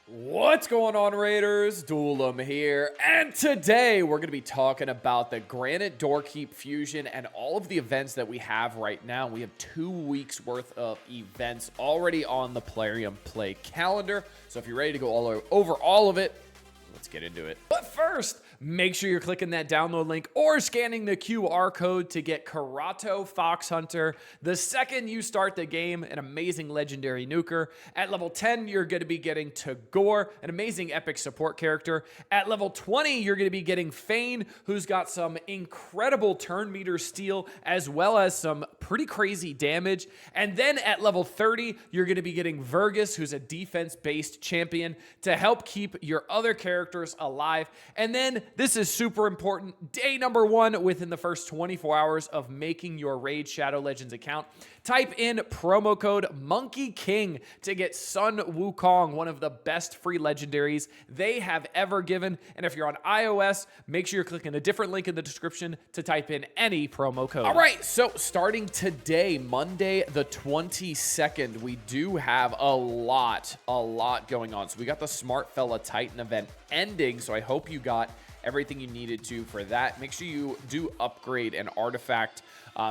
What's going on, Raiders? Duelum here, and today we're going to be talking about the Granite Doorkeep Fusion and all of the events that we have right now. We have 2 weeks worth of events already on the Plarium Play calendar, so if you're ready to go over all of it, let's get into it. But first, make sure you're clicking that download link or scanning the QR code to get Karato Fox Hunter. The second you start the game, an amazing legendary nuker. At level 10, you're going to be getting Tagore, an amazing epic support character. At level 20, you're going to be getting Fane, who's got some incredible turn meter steal, as well as some pretty crazy damage. And then at level 30, you're going to be getting Vergus, who's a defense-based champion, to help keep your other characters alive. And then this is super important. Day number 1 within the first 24 hours of making your Raid Shadow Legends account. Type in promo code Monkey King to get Sun Wukong, one of the best free legendaries they have ever given. And if you're on iOS, make sure you're clicking a different link in the description to type in any promo code. All right, so starting today, Monday the 22nd, we do have a lot going on. So we got the Smart Fella Titan event ending, so I hope you got everything you needed to for that. Make sure you do upgrade an artifact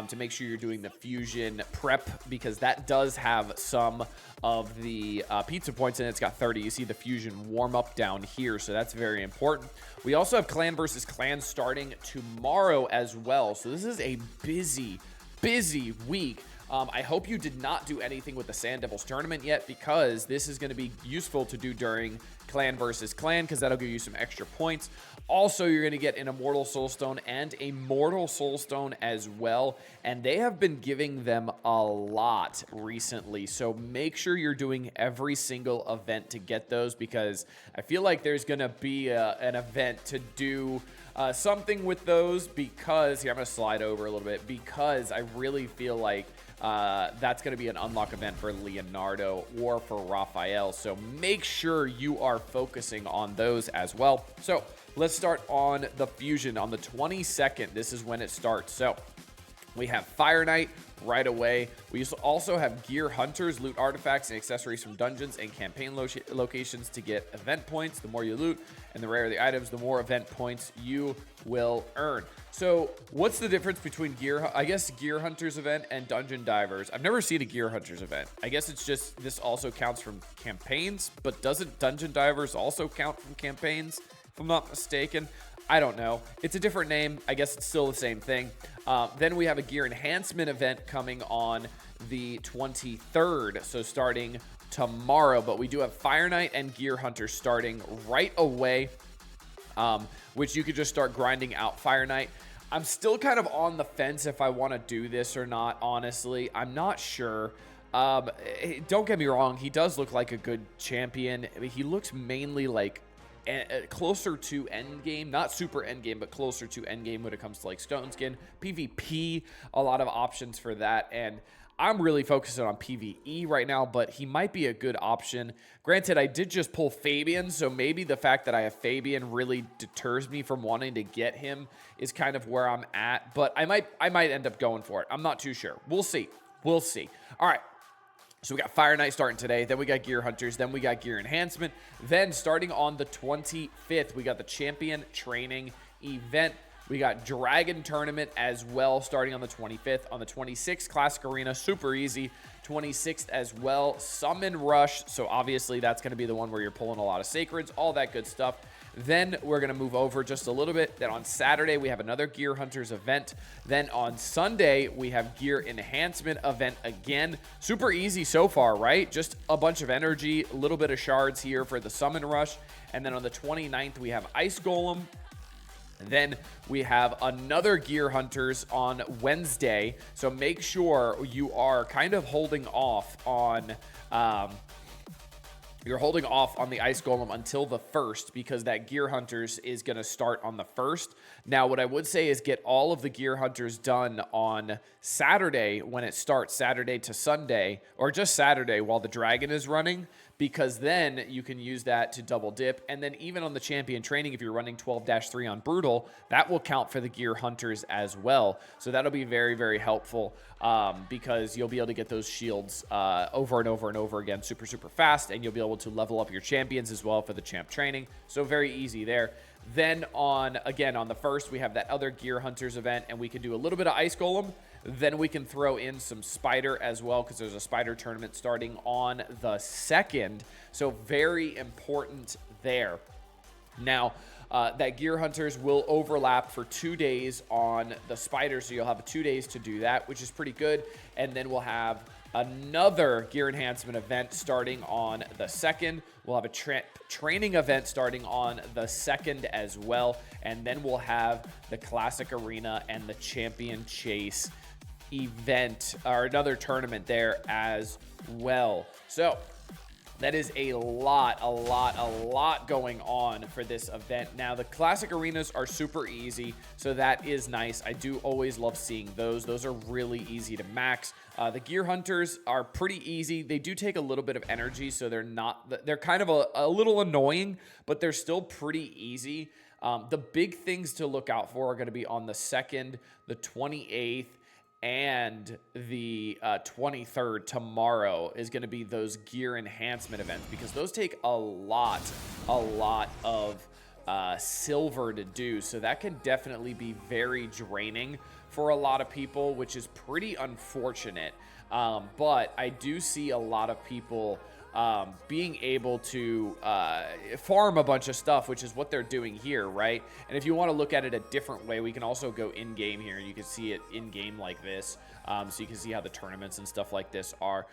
to make sure you're doing the fusion prep, because that does have some of the pizza points, and it's got 30. You see the fusion warm up down here, so that's very important. We also have clan versus clan starting tomorrow as well, so this is a busy week. I hope you did not do anything with the Sand Devils tournament yet, because this is going to be useful to do during clan versus clan, because that'll give you some extra points. Also, you're going to get an Immortal Soulstone and a Mortal Soulstone as well, and they have been giving them a lot recently, so make sure you're doing every single event to get those, because I feel like there's going to be an event to do something with those, because here, I'm going to slide over a little bit, because I really feel like that's going to be an unlock event for Leonardo or for Raphael, so make sure you are focusing on those as well. So let's start on the fusion on the 22nd. This is when it starts. So we have Fire Knight right away. We also have Gear Hunters, loot artifacts and accessories from dungeons and campaign locations to get event points. The more you loot and the rarer the items, the more event points you will earn. So what's the difference between Gear Hunters event and Dungeon Divers? I've never seen a Gear Hunters event. I guess it's just this also counts from campaigns, but doesn't Dungeon Divers also count from campaigns, if I'm not mistaken? I don't know. It's a different name. I guess it's still the same thing. Then we have a Gear Enhancement event coming on the 23rd, so starting tomorrow. But we do have Fire Knight and Gear Hunter starting right away, which you could just start grinding out Fire Knight. I'm still kind of on the fence if I want to do this or not, honestly. I'm not sure. Don't get me wrong. He does look like a good champion. I mean, he looks mainly like closer to endgame, not super endgame, but closer to endgame when it comes to like Stone Skin. PvP, a lot of options for that, and I'm really focusing on PvE right now, but he might be a good option. Granted, I did just pull Fabian, so maybe the fact that I have Fabian really deters me from wanting to get him is kind of where I'm at, but I might end up going for it. I'm not too sure. We'll see. All right. So we got Fire Knight starting today, then we got Gear Hunters, then we got Gear Enhancement. Then starting on the 25th, we got the Champion Training event. We got Dragon Tournament as well starting on the 25th. On the 26th, Classic Arena, super easy. 26th as well, Summon Rush. So obviously that's going to be the one where you're pulling a lot of Sacreds, all that good stuff. Then we're going to move over just a little bit. Then on Saturday, we have another Gear Hunters event. Then on Sunday, we have Gear Enhancement event again. Super easy so far, right? Just a bunch of energy, a little bit of shards here for the Summon Rush. And then on the 29th, we have Ice Golem. Then we have another Gear Hunters on Wednesday. So make sure you are kind of holding off on You're holding off on the Ice Golem until the 1st, because that Gear Hunters is going to start on the 1st. Now, what I would say is get all of the Gear Hunters done on Saturday when it starts, Saturday to Sunday, or just Saturday while the Dragon is running, because then you can use that to double dip. And then even on the champion training, if you're running 12-3 on Brutal, that will count for the gear hunters as well. So that'll be very, very helpful because you'll be able to get those shields over and over and over again super, super fast. And you'll be able to level up your champions as well for the champ training. So very easy there. Then on the 1st, we have that other gear hunters event, and we can do a little bit of ice golem. Then we can throw in some spider as well, because there's a spider tournament starting on the 2nd. So very important there. Now, that gear hunters will overlap for 2 days on the spider, so you'll have 2 days to do that, which is pretty good. And then we'll have another gear enhancement event starting on the 2nd. We'll have a training event starting on the 2nd as well. And then we'll have the classic arena and the champion chase event, or another tournament there as well. So that is a lot going on for this event. Now, the classic arenas are super easy, so that is nice. I do always love seeing those. Those are really easy to max. The gear hunters are pretty easy. They do take a little bit of energy, so they're kind of a little annoying, but they're still pretty easy. The big things to look out for are going to be on the 2nd, the 28th, and the 23rd. Tomorrow is going to be those gear enhancement events, because those take a lot of silver to do. So that can definitely be very draining for a lot of people, which is pretty unfortunate. But I do see a lot of people being able to farm a bunch of stuff, which is what they're doing here, right? And if you want to look at it a different way, we can also go in-game here, and you can see it in-game like this. So you can see how the tournaments and stuff like this are.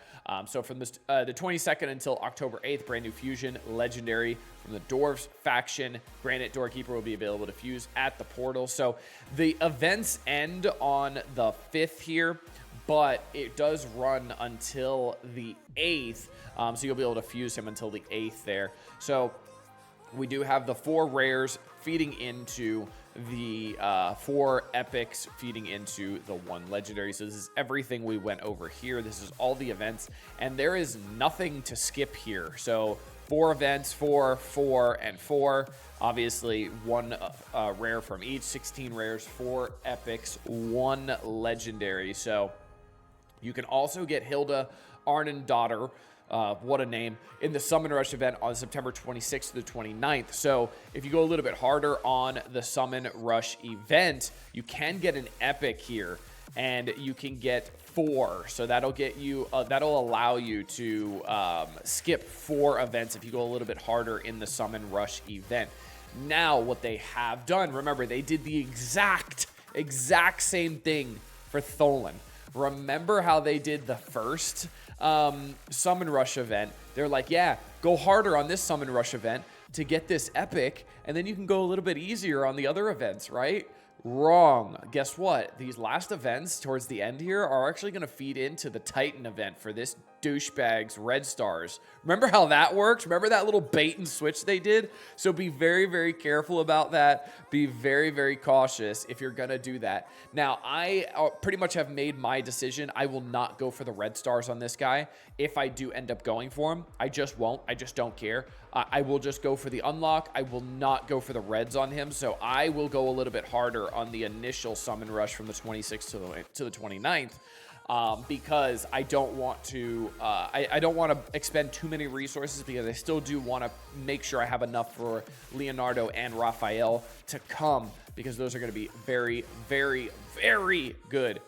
So from this, the 22nd until October 8th, brand new fusion, legendary from the Dwarves faction. Granite Doorkeeper will be available to fuse at the portal. So the events end on the 5th here, but it does run until the 8th. So you'll be able to fuse him until the 8th there. So we do have the 4 rares feeding into the 4 epics feeding into the 1 legendary. So this is everything we went over here. This is all the events, and there is nothing to skip here. So 4 events, 4, 4, and 4. Obviously, 1 rare from each. 16 rares, 4 epics, 1 legendary. So you can also get Hilda Arnendottir, what a name, in the Summon Rush event on September 26th to the 29th. So if you go a little bit harder on the Summon Rush event, you can get an epic here, and you can get 4. So that'll get you, that'll allow you to skip 4 events if you go a little bit harder in the Summon Rush event. Now, what they have done, remember, they did the exact same thing for Tholen. Remember how they did the first Summon Rush event? They're like, yeah, go harder on this Summon Rush event to get this epic, and then you can go a little bit easier on the other events, right? Wrong. Guess what? These last events towards the end here are actually going to feed into the Titan event for this douchebag's Red Stars. Remember how that worked? Remember that little bait and switch they did? So be very, very careful about that. Be very, very cautious if you're going to do that. Now, I pretty much have made my decision. I will not go for the Red Stars on this guy. If I do end up going for him, I just won't. I just don't care. I will just go for the unlock. I will not go for the reds on him. So I will go a little bit harder on the initial Summon Rush from the 26th to the 29th. Because I don't want to I don't want to expend too many resources, because I still do want to make sure I have enough for Leonardo and Raphael to come, because those are going to be very, very, very good.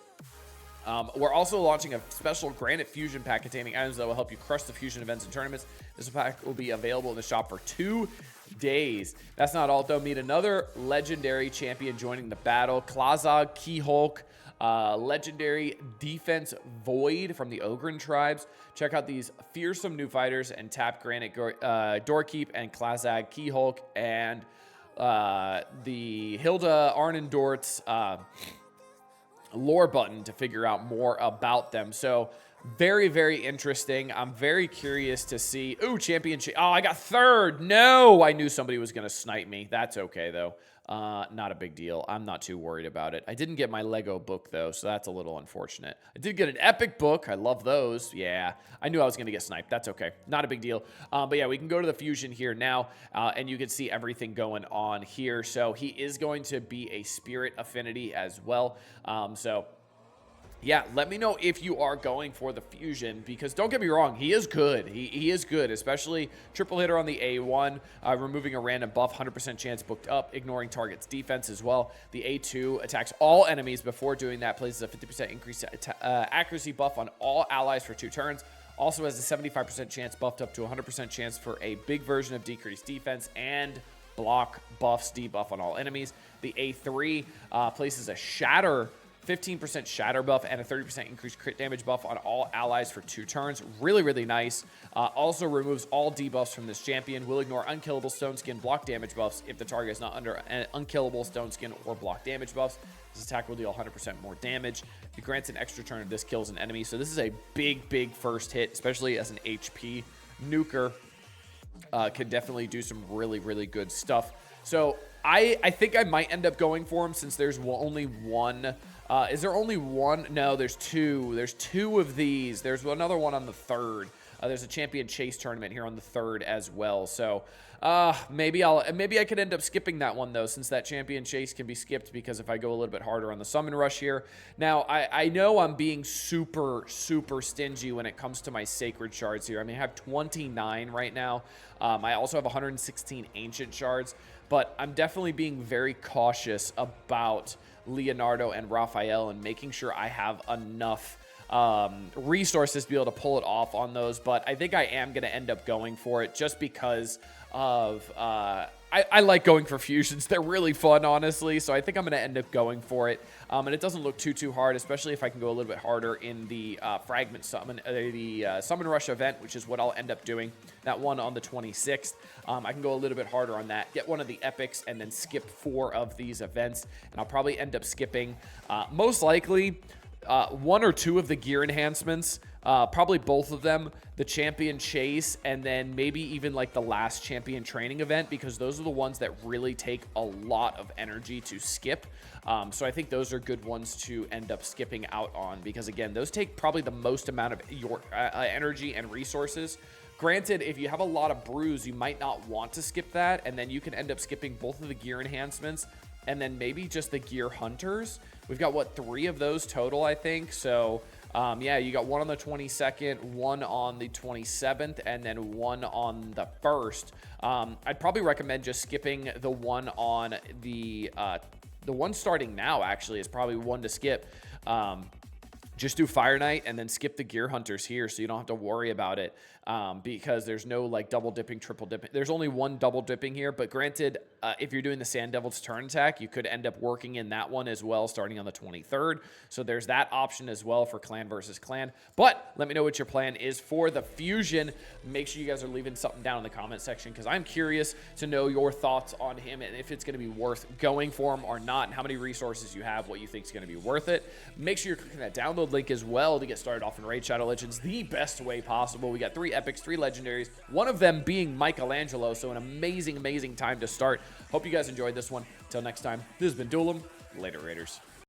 We're also launching a special Granite Fusion pack containing items that will help you crush the fusion events and tournaments. This pack will be available in the shop for 2 days. That's not all, though. Meet another legendary champion joining the battle, Klazag Keyhulk. Legendary defense Void from the Ogren tribes. Check out these fearsome new fighters and tap Granite Doorkeep and Klazag Keyhulk and the Hilda Arnendort's lore button to figure out more about them. So very, very interesting. I'm very curious to see. Ooh, championship. Oh, I got 3rd. No, I knew somebody was going to snipe me. That's okay, though. Not a big deal. I'm not too worried about it. I didn't get my Lego book, though, so that's a little unfortunate. I did get an epic book. I love those. Yeah, I knew I was going to get sniped. That's okay. Not a big deal. But yeah, we can go to the fusion here now, and you can see everything going on here. So he is going to be a spirit affinity as well. Yeah, let me know if you are going for the fusion, because don't get me wrong, he is good. He is good, especially triple hitter on the A1, removing a random buff, 100% chance booked up, ignoring target's defense as well. The A2 attacks all enemies before doing that, places a 50% increased accuracy buff on all allies for 2 turns. Also has a 75% chance buffed up to 100% chance for a big version of decreased defense and block buffs, debuff on all enemies. The A3 places a shatter 15% shatter buff and a 30% increased crit damage buff on all allies for 2 turns. Really, really nice. Also removes all debuffs from this champion. Will ignore unkillable stone skin block damage buffs if the target is not under an unkillable stone skin or block damage buffs. This attack will deal 100% more damage. It grants an extra turn if this kills an enemy. So this is a big first hit, especially as an HP nuker. Can definitely do some really good stuff. So I think I might end up going for him, since there's only one. Is there only one? No, there's 2. There's 2 of these. There's another one on the 3rd. There's a champion chase tournament here on the 3rd as well. So maybe I could end up skipping that one, though, since that champion chase can be skipped, because if I go a little bit harder on the summon rush here. Now, I know I'm being super stingy when it comes to my sacred shards here. I mean, I have 29 right now. I also have 116 ancient shards, but I'm definitely being very cautious about Leonardo and Raphael and making sure I have enough resources to be able to pull it off on those. But I think I am going to end up going for it, just because of I like going for fusions. They're really fun, honestly, so I think I'm going to end up going for it. And it doesn't look too hard, especially if I can go a little bit harder in the fragment summon, the summon rush event, which is what I'll end up doing. That one on the 26th. I can go a little bit harder on that, get one of the epics, and then skip 4 of these events. And I'll probably end up skipping, most likely, 1 or 2 of the gear enhancements, probably both of them, the champion chase, and then maybe even like the last champion training event, because those are the ones that really take a lot of energy to skip. So I think those are good ones to end up skipping out on, because again, those take probably the most amount of your energy and resources. Granted, if you have a lot of brews, you might not want to skip that, and then you can end up skipping both of the gear enhancements, and then maybe just the gear hunters. We've got, what, 3 of those total, I think. So, yeah, you got 1 on the 22nd, 1 on the 27th, and then 1 on the 1st. I'd probably recommend just skipping the one on the one starting now, actually, is probably one to skip. Just do Fire Knight and then skip the gear hunters here, so you don't have to worry about it, because there's no like double dipping, triple dipping. There's only one double dipping here, but granted, if you're doing the Sand Devil's turn attack, you could end up working in that one as well, starting on the 23rd. So there's that option as well for clan versus clan. But let me know what your plan is for the fusion. Make sure you guys are leaving something down in the comment section, because I'm curious to know your thoughts on him and if it's going to be worth going for him or not, and how many resources you have, what you think is going to be worth it. Make sure you're clicking that download link as well to get started off in Raid Shadow Legends the best way possible. We got 3 epics, 3 legendaries, one of them being Michelangelo, so an amazing time to start. Hope you guys enjoyed this one. Until next time, this has been Duelim. Later, Raiders.